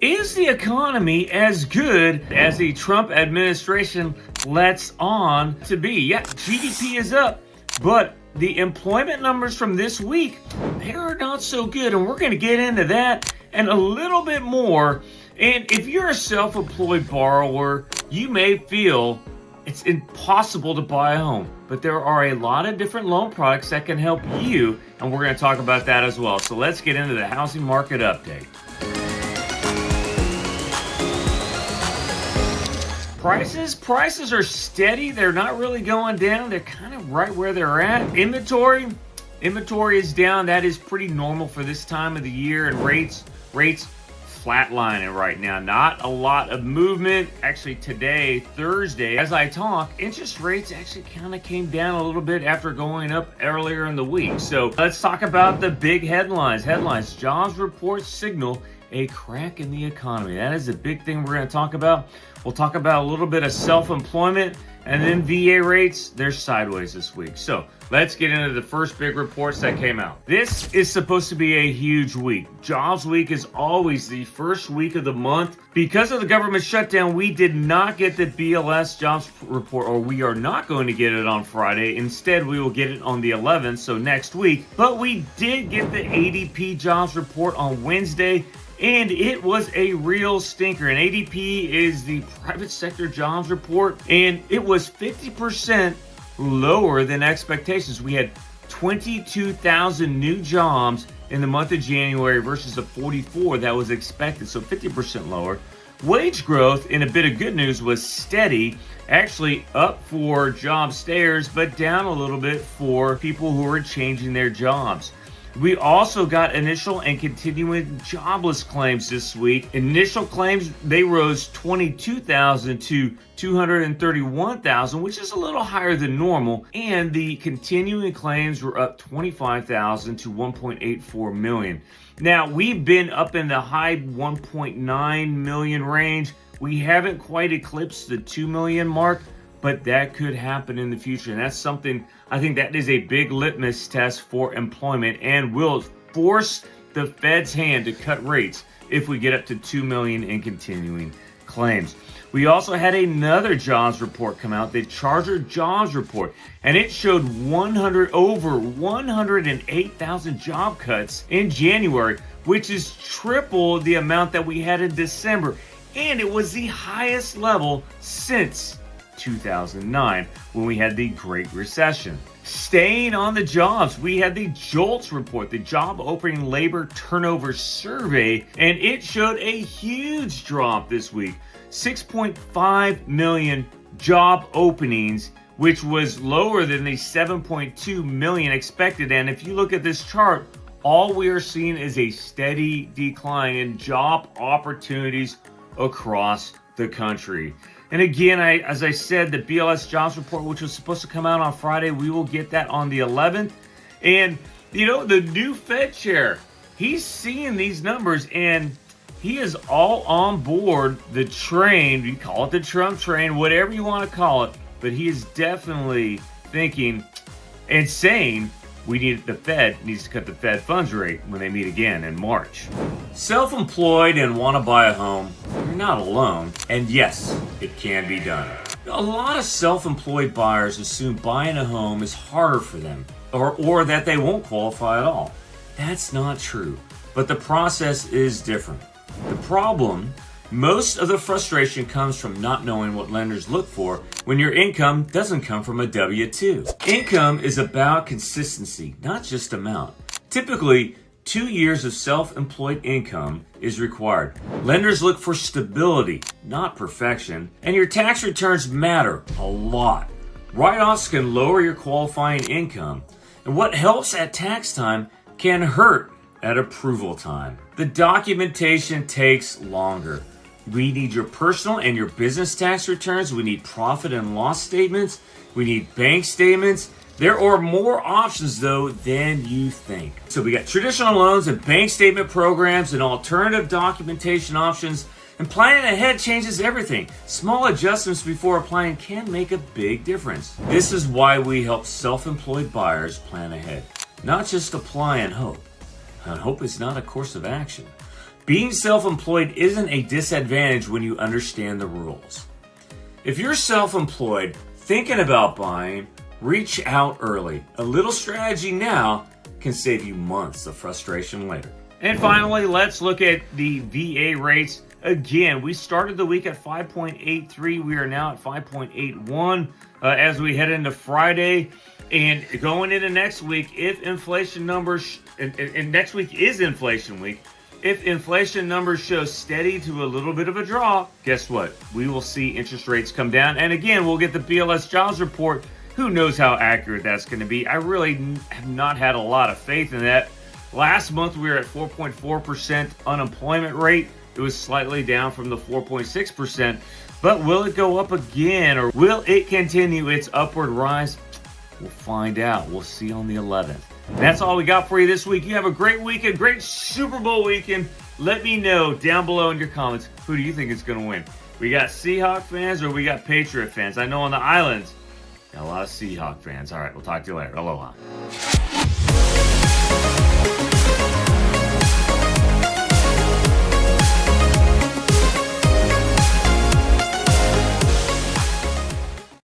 Is the economy as good as the Trump administration lets on to be? Yeah, GDP is up, but the employment numbers from this week, they are not so good. And we're going to get into that and a little bit more. And if you're a self-employed borrower, you may feel it's impossible to buy a home, but there are a lot of different loan products that can help you. And we're going to talk about that as well. So let's get into the housing market update. Prices are steady. They're not really going down. They're kind of right where they're at. Inventory is down. That is pretty normal for this time of the year. And rates flatlining right now. Not a lot of movement. Actually, today, Thursday, as I talk, interest rates actually kind of came down a little bit after going up earlier in the week. So let's talk about the big headlines. Jobs reports signal a crack in the economy. That is a big thing we're going to talk about. We'll talk about a little bit of self-employment, and then VA rates, they're sideways this week. So let's get into the first big reports that came out. This is supposed to be a huge week. Jobs week is always the first week of the month. Because of the government shutdown, we did not get the BLS jobs report, or we are not going to get it on Friday. Instead, we will get it on the 11th, so next week. But we did get the ADP jobs report on Wednesday, and it was a real stinker. And ADP is the private sector jobs report, and it was 50% lower than expectations. We had 22,000 new jobs in the month of January versus the 44 that was expected, so 50% lower. Wage growth, in a bit of good news, was steady, actually up for job stayers, but down a little bit for people who are changing their jobs. We also got initial and continuing jobless claims this week. Initial claims, they rose 22,000 to 231,000, which is a little higher than normal. And the continuing claims were up 25,000 to 1.84 million. Now, we've been up in the high 1.9 million range. We haven't quite eclipsed the 2 million mark, but that could happen in the future. And that's something, I think that is a big litmus test for employment and will force the Fed's hand to cut rates if we get up to 2 million in continuing claims. We also had another jobs report come out, the Charter jobs report, and it showed over 108,000 job cuts in January, which is triple the amount that we had in December. And it was the highest level since 2009 when we had the Great Recession. Staying on the jobs, we had the JOLTS report, the Job Opening Labor Turnover Survey, and it showed a huge drop this week. 6.5 million job openings, which was lower than the 7.2 million expected. And if you look at this chart, all we are seeing is a steady decline in job opportunities across the country. And again, as I said, the BLS jobs report, which was supposed to come out on Friday, we will get that on the 11th. And, the new Fed chair, he's seeing these numbers, and he is all on board the train. You call it the Trump train, whatever you want to call it. But he is definitely thinking and saying the Fed needs to cut the Fed funds rate when they meet again in March. Self-employed and want to buy a home, you're not alone. And yes, it can be done. A lot of self-employed buyers assume buying a home is harder for them or that they won't qualify at all. That's not true, but the process is different. The problem, most of the frustration comes from not knowing what lenders look for when your income doesn't come from a W-2. Income is about consistency, not just amount. Typically, 2 years of self-employed income is required. Lenders look for stability, not perfection, and your tax returns matter a lot. Write-offs can lower your qualifying income, and what helps at tax time can hurt at approval time. The documentation takes longer. We need your personal and your business tax returns. We need profit and loss statements. We need bank statements. There are more options, though, than you think. So we got traditional loans and bank statement programs and alternative documentation options. And planning ahead changes everything. Small adjustments before applying can make a big difference. This is why we help self-employed buyers plan ahead. Not just apply and hope. And hope is not a course of action. Being self-employed isn't a disadvantage when you understand the rules. If you're self-employed, thinking about buying, reach out early. A little strategy now can save you months of frustration later. And finally, let's look at the VA rates. Again, we started the week at 5.83. We are now at 5.81 as we head into Friday. And going into next week, if inflation numbers, and next week is inflation week, if inflation numbers show steady to a little bit of a draw, guess what? We will see interest rates come down. And again, we'll get the BLS jobs report. Who knows how accurate that's going to be? I really have not had a lot of faith in that. Last month, we were at 4.4% unemployment rate. It was slightly down from the 4.6%. But will it go up again, or will it continue its upward rise? We'll find out. We'll see on the 11th. That's all we got for you this week. You have a great weekend, great Super Bowl weekend. Let me know down below in your comments, who do you think is going to win? We got Seahawks fans or we got Patriot fans? I know on the islands, got a lot of Seahawks fans. All right, we'll talk to you later. Aloha.